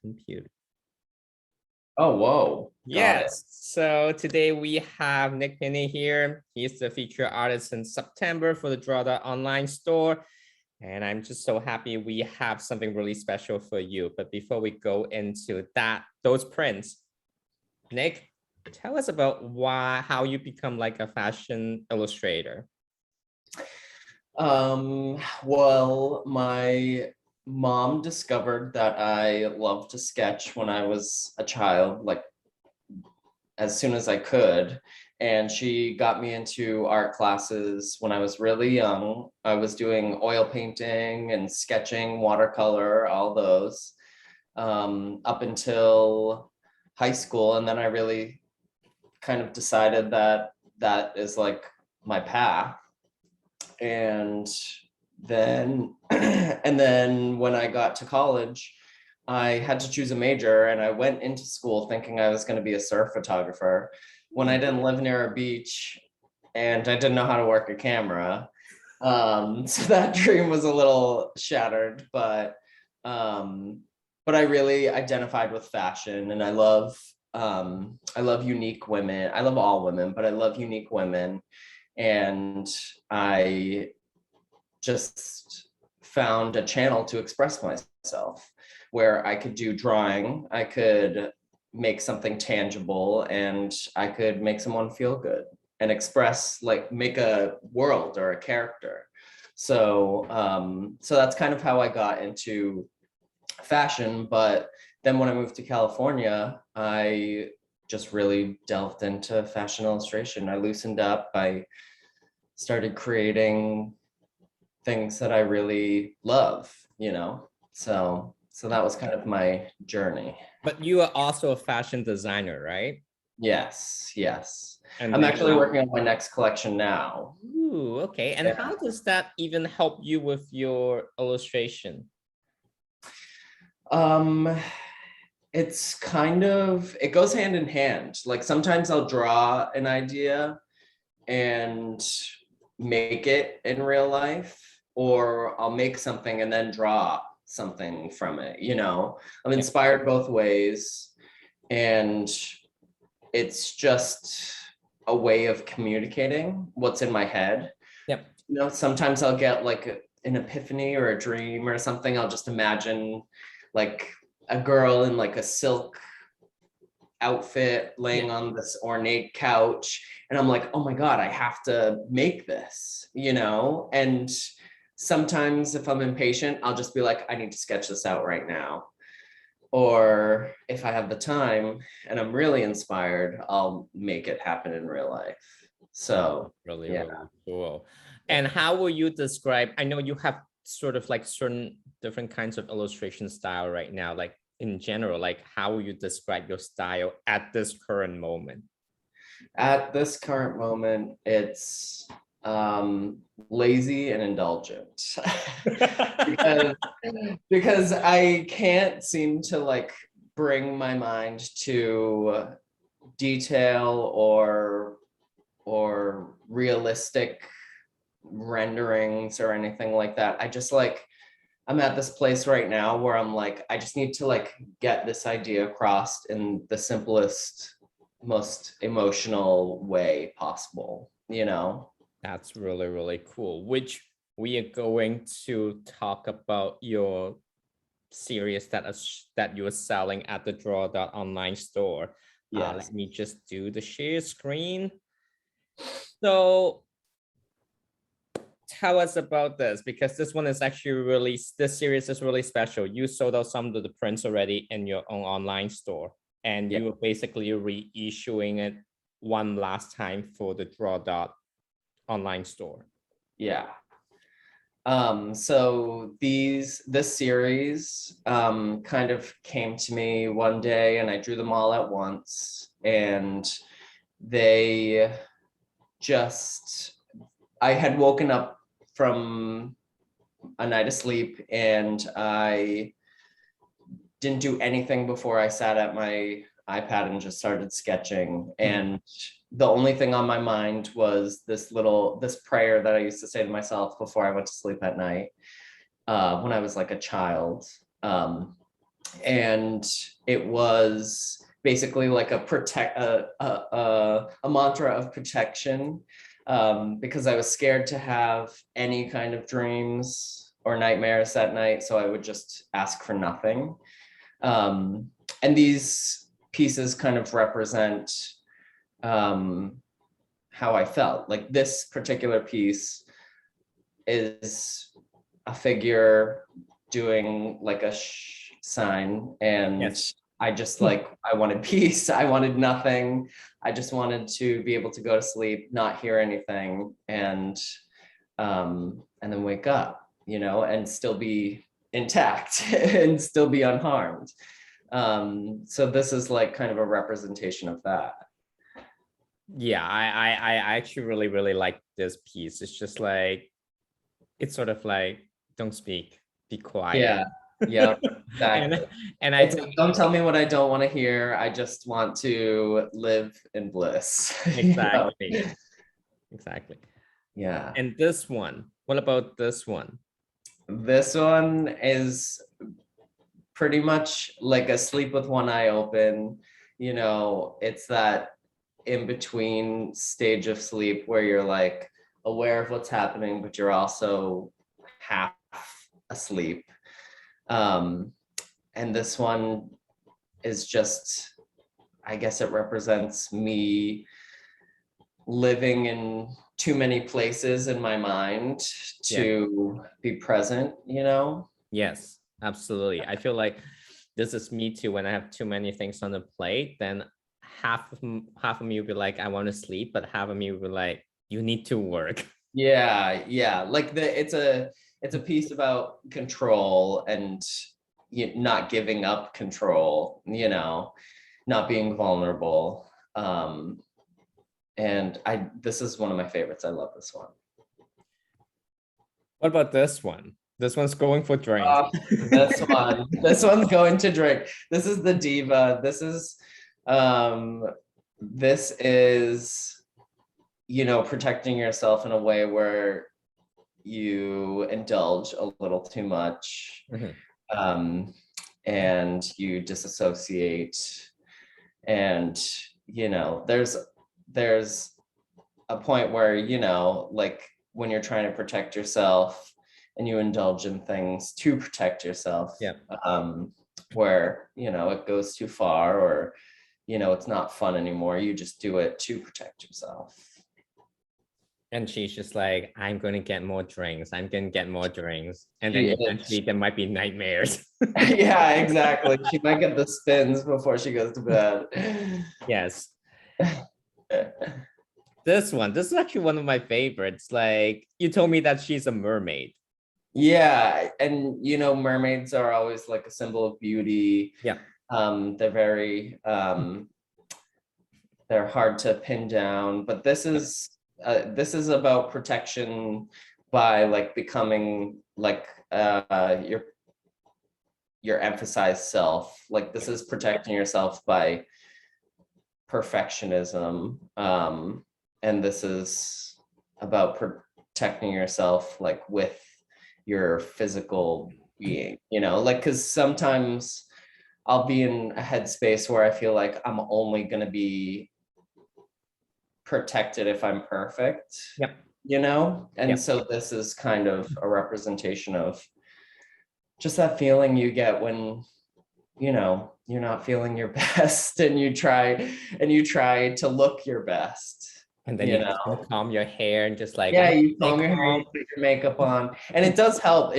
computer. Oh, whoa. Got it. Yes. So today we have Nick Pini here. He's the featured artist in September for the Draw online store. And I'm just so happy we have something really special for you. But before we go into those prints, Nick, tell us about how you become like a fashion illustrator. Well, my mom discovered that I loved to sketch when I was a child, like as soon as I could. And she got me into art classes when I was really young. I was doing oil painting and sketching, watercolor, all those, up until high school. And then I really kind of decided that that is like my path. And then when I got to college, I had to choose a major, and I went into school thinking I was going to be a surf photographer when I didn't live near a beach and I didn't know how to work a camera. So that dream was a little shattered, but I really identified with fashion, and I love unique women. I love all women, but I love unique women. And I just found a channel to express myself where I could do drawing, I could make something tangible, and I could make someone feel good and express, like, make a world or a character. So that's kind of how I got into fashion. But then when I moved to California, I just really delved into fashion illustration. I loosened up. I started creating things that I really love, So that was kind of my journey. But you are also a fashion designer, right? Yes. And I'm actually working on my next collection now. Ooh, okay. And how does that even help you with your illustration? It's kind of, it goes hand in hand. Like sometimes I'll draw an idea and make it in real life, or I'll make something and then draw something from it. I'm inspired both ways, and it's just a way of communicating what's in my head. Yep. Sometimes I'll get like an epiphany or a dream or something. I'll just imagine like a girl in like a silk outfit laying on this ornate couch, and I'm like, oh my god, I have to make this, and sometimes if I'm impatient, I'll just be like, I need to sketch this out right now. Or if I have the time and I'm really inspired, I'll make it happen in real life. So really cool. And how will you describe, I know you have sort of like certain different kinds of illustration style right now, like in general, like how will you describe your style at this current moment? At this current moment, it's lazy and indulgent. because I can't seem to like bring my mind to detail or realistic renderings or anything like that. I just like, I'm at this place right now where I'm like, I just need to like get this idea across in the simplest, most emotional way possible, That's really, really cool. Which we are going to talk about your series that you are selling at the Draw online store. Yes. Let me just do the share screen. So tell us about this, because this one is actually this series is really special. You sold out some of the prints already in your own online store, and you were basically reissuing it one last time for the Draw online store. Yeah. So this series kind of came to me one day, and I drew them all at once, and I had woken up from a night of sleep, and I didn't do anything before I sat at my iPad and just started sketching. And the only thing on my mind was this prayer that I used to say to myself before I went to sleep at night when I was like a child. and it was basically like a mantra of protection, because I was scared to have any kind of dreams or nightmares that night, so I would just ask for nothing. And these pieces kind of represent how I felt. Like this particular piece is a figure doing like a sign, and Yes. I just like, I wanted peace. I wanted nothing. I just wanted to be able to go to sleep, not hear anything, and then wake up, and still be intact and still be unharmed. So this is like kind of a representation of that. Yeah, I actually really, really like this piece. It's just like, it's sort of like, don't speak, be quiet. Yeah. Yeah, and exactly. and I It's think like, don't tell me what I don't want to hear. I just want to live in bliss. exactly, exactly. Yeah. And this one, what about this one? This one is pretty much like a sleep with one eye open. It's that in between stage of sleep where you're like aware of what's happening, but you're also half asleep. And this one is just, I guess it represents me living in too many places in my mind Yeah. to be present. Yes, absolutely. I feel like this is me too. When I have too many things on the plate, then half of me will be like, I want to sleep, but half of me will be like, you need to work. Yeah. Like it's a piece about control and not giving up control, not being vulnerable. And this is one of my favorites. I love this one. What about this one? This one's going for drinks. This one's going to drink. This is the diva. This is protecting yourself in a way where you indulge a little too much, and you disassociate, and there's a point where like when you're trying to protect yourself and you indulge in things to protect yourself, Yeah. where it goes too far, or it's not fun anymore, you just do it to protect yourself. And she's just like, I'm going to get more drinks. I'm going to get more drinks. And then She eventually there might be nightmares. yeah, exactly. She might get the spins before she goes to bed. Yes. This is actually one of my favorites. Like, you told me that she's a mermaid. Yeah, and mermaids are always like a symbol of beauty. Yeah. They're very they're hard to pin down, but this is about protection by like becoming like your emphasized self. Like this is protecting yourself by perfectionism, and this is about protecting yourself like with your physical being, like because sometimes I'll be in a headspace where I feel like I'm only going to be protected if I'm perfect. Yep. And Yep. so this is kind of a representation of just that feeling you get when you're not feeling your best, and you try to look your best. And then you just comb your hair and just like, Yeah, I'm you stay comb your hair, you calm. put your makeup on, and it does help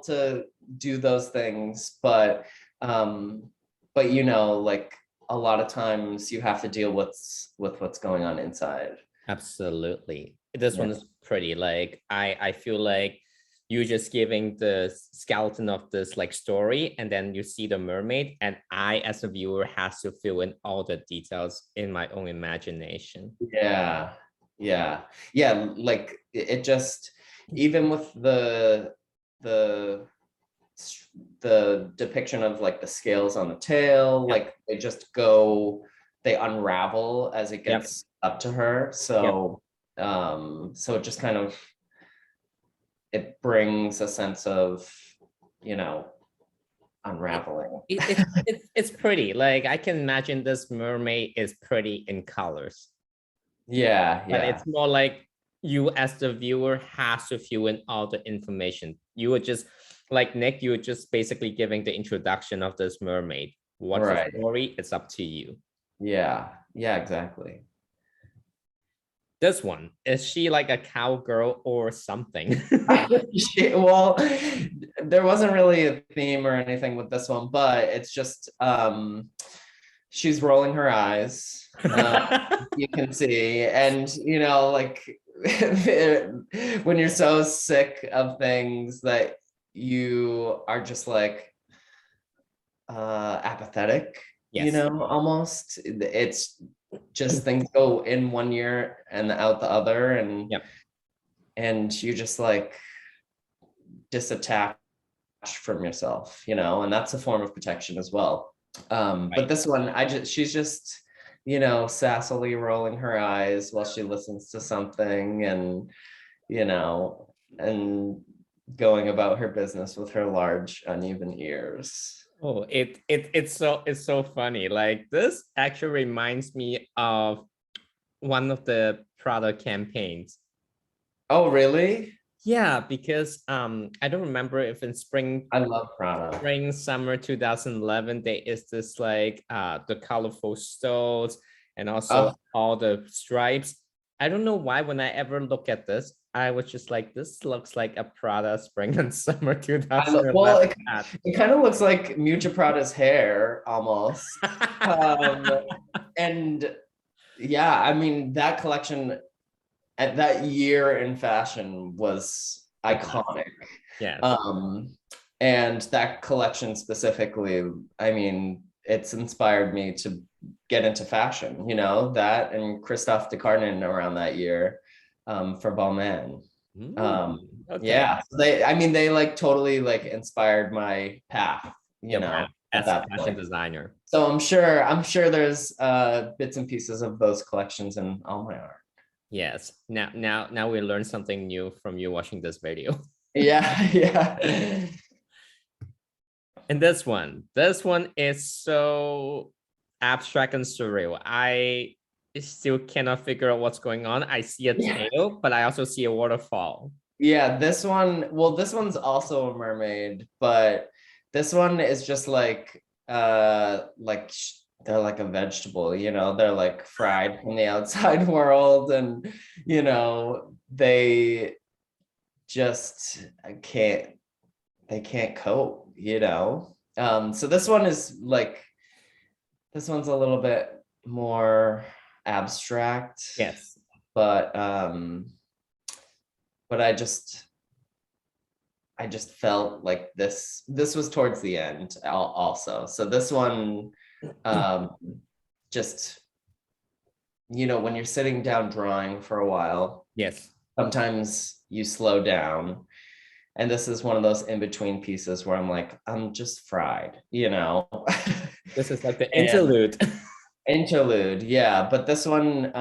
to do those things, but like a lot of times you have to deal with what's going on inside. Absolutely. This Yeah. one is pretty. Like, I feel like you're just giving the skeleton of this like story, and then you see the mermaid, and I as a viewer has to fill in all the details in my own imagination. Yeah, like it just, even with the depiction of like the scales on the tail, Yep. like they unravel as it Yep. gets up to her, Yep. so it just kind of, it brings a sense of, you know unraveling. It's pretty. Like I can imagine this mermaid is pretty in colors, Yeah, but yeah, it's more like you as the viewer has to fill in all the information. You would just like Nick, you were just basically giving the introduction of this mermaid. What's the right. story? It's up to you. Yeah, yeah, exactly. This one, is she like a cowgirl or something? Well, there wasn't really a theme or anything with this one, but it's just she's rolling her eyes. You can see, and you know, like when you're so sick of things that you are just like apathetic, you Yes. know, almost. It's just things go in one ear and out the other, Yep. and you just like disattach from yourself, you know, and that's a form of protection as well. But Right. this one, she's just, you know, sassily rolling her eyes while she listens to something, and you know, and going about her business with her large uneven ears. Oh, it's so funny. Like this actually reminds me of one of the product campaigns. Oh, really? Yeah, because I don't remember if in I love Prada. summer 2011 there is this like the colorful stones and also Oh, all the stripes. I don't know why when I ever look at this, I was just like, this looks like a Prada spring and summer well, 2011 ad. it kind of looks like Mucha Prada's hair almost. Um, and yeah, I mean, that collection at that year in fashion was The best. iconic. Yes. Um, and that collection specifically, I mean, it's inspired me to get into fashion, you know, that and Christophe de Carnin around that year for Balmain. Okay. Yeah, so I mean, they like totally like inspired my path, you Your path know, at as a that fashion point. designer. So I'm sure there's bits and pieces of those collections in all my art. Yes. Now we learned something new from you watching this video. Yeah, yeah. And this one is so abstract and surreal. I still cannot figure out what's going on. I see a Yeah. tail, but I also see a waterfall. Yeah, this one, well, this one's also a mermaid, but this one is just like they're like a vegetable, you know, they're like fried from the outside world, and you know, they just can't they can't cope, you know. So this one is like this one's a little bit more abstract, Yes. but but I just felt like this was towards the end also. So this one just, you know, when you're sitting down drawing for a while, Yes. sometimes you slow down. And this is one of those in-between pieces where I'm like, I'm just fried, you know. This is like the And interlude. interlude, yeah. But this one,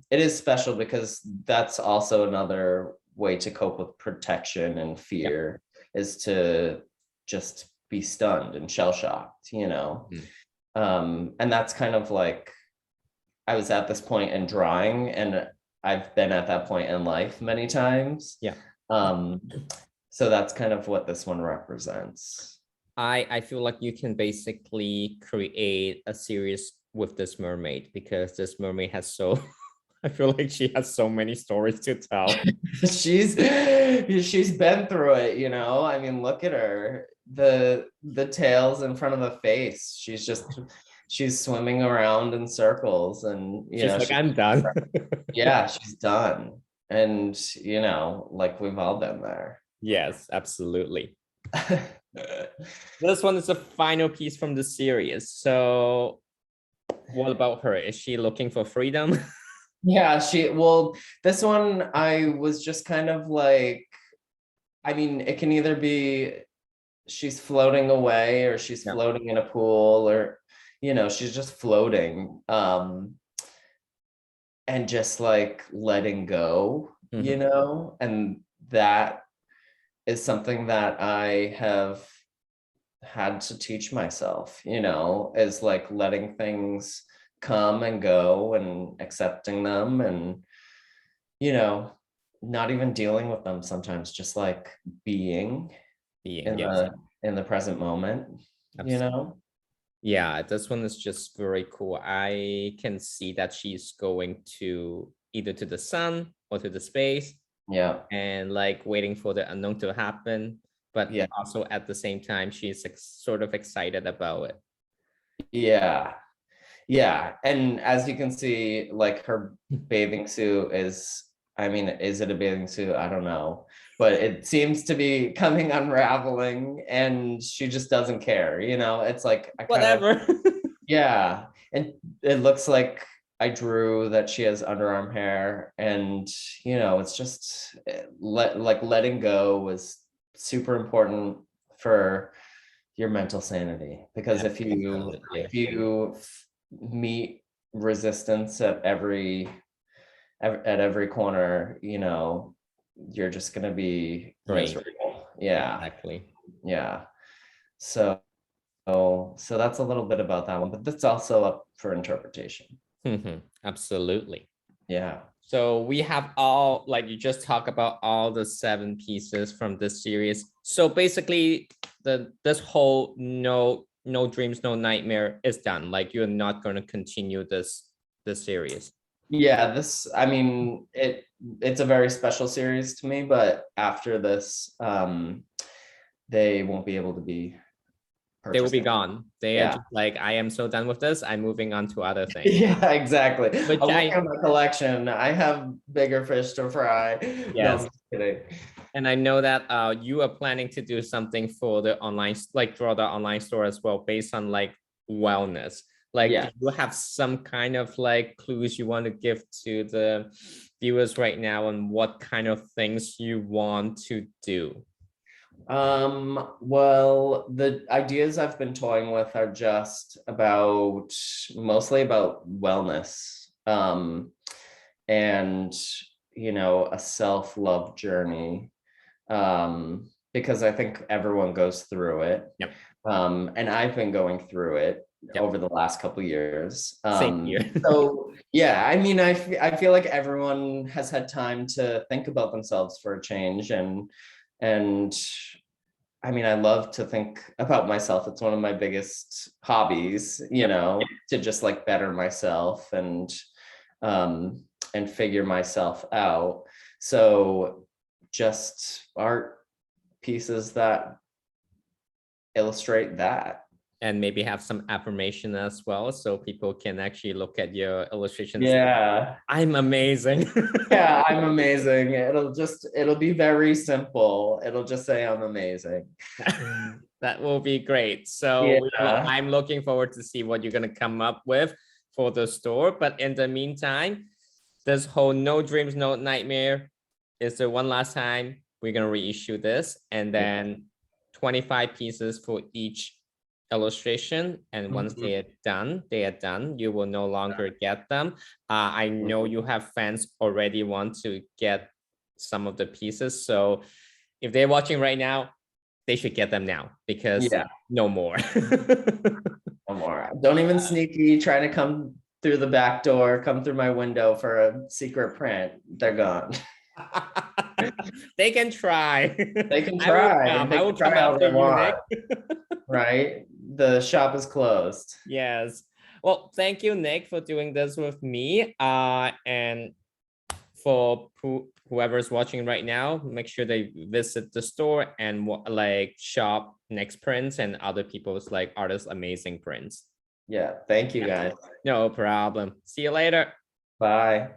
it is special because that's also another way to cope with protection and Yeah. fear, is to just be stunned and shell shocked, you know. Mm. And that's kind of like I was at this point in drawing, and I've been at that point in life many times. Yeah. Um, so that's kind of what this one represents. I feel like you can basically create a series with this mermaid because this mermaid has so I feel like she has so many stories to tell. She's been through it, you know. I mean, look at her. The tails in front of the face. She's swimming around in circles, and you She's know, like, I'm done. yeah, she's done. And you know, like we've all been there. Yes, absolutely. This one is the final piece from the series. So what about her? Is she looking for freedom? Yeah, well, this one I was just kind of like, I mean, it can either be she's floating away, or she's Yeah. floating in a pool, or you know, she's just floating, and just like letting go, you Mhm. know. And that is something that I have had to teach myself, is like letting things come and go and accepting them and, you know, not even dealing with them sometimes, just like being Being, in yes, the present moment, you absolutely. know? Yeah, this one is just very cool. I can see that she's going to either to the sun or to the space Yeah. and like waiting for the unknown to happen, but Yeah. also at the same time, she's sort of excited about it. Yeah. Yeah. And as you can see, like her bathing suit is, I mean, is it a bathing suit? I don't know. But it seems to be coming unraveling and she just doesn't care, It's like I kind of, Whatever. yeah. And it looks like I drew that she has underarm hair and it's just letting go was super important for your mental sanity because if Absolutely. you meet resistance at every corner, you're just going to be Right. miserable. Yeah. Exactly. Yeah. So so that's a little bit about that one, but that's also up for interpretation. Absolutely. Yeah. So we have all, like you just talk about all the 7 pieces from this series. So basically this whole no dreams, no nightmare is done. Like you're not going to continue this series. Yeah, I mean, it's a very special series to me, but after this, they won't be able to be They will purchased. be gone. They are Yeah. just like, I am so done with this. I'm moving on to other things. Yeah, exactly. Which I'm looking I at my collection. I have bigger fish to fry. No, I'm yes. just kidding. And I know that you are planning to do something for the online, like draw the online store as well, based on like wellness. Like, do Yeah. you have some kind of like clues you want to give to the viewers right now on what kind of things you want to do? Well, the ideas I've been toying with are just mostly about wellness. And a self-love journey. Because I think everyone goes through it. Yep. And I've been going through it Yep. over the last couple of years. Same here. So yeah, I mean, I feel like everyone has had time to think about themselves for a change, and I mean, I love to think about myself. It's one of my biggest hobbies, Yep. to just like better myself um and figure myself out. So just art pieces that illustrate that. And maybe have some affirmation as well, so people can actually look at your illustrations. Yeah. I'm amazing. Yeah, I'm amazing. It'll be very simple. It'll just say I'm amazing. That will be great. So Yeah. I'm looking forward to see what you're going to come up with for the store. But in the meantime, this whole no dreams, no nightmare is the one last time we're going to reissue this, and then 25 pieces for each illustration. And once Mhm. they are done. You will no longer get them. I know you have fans already want to get some of the pieces. So if they're watching right now, they should get them now because Yeah. no more. No more. Don't even sneaky try to come through the back door, come through my window for a secret print. They're gone. They can try. They can I will try. come. They I can will come try all after they you, want, Nick. right? The shop is closed. Yes. Well, thank you, Nick, for doing this with me. And for whoever's watching right now, make sure they visit the store and like shop Nick's prints and other people's like artists' amazing prints. Yeah. Thank you guys. No problem. See you later. Bye.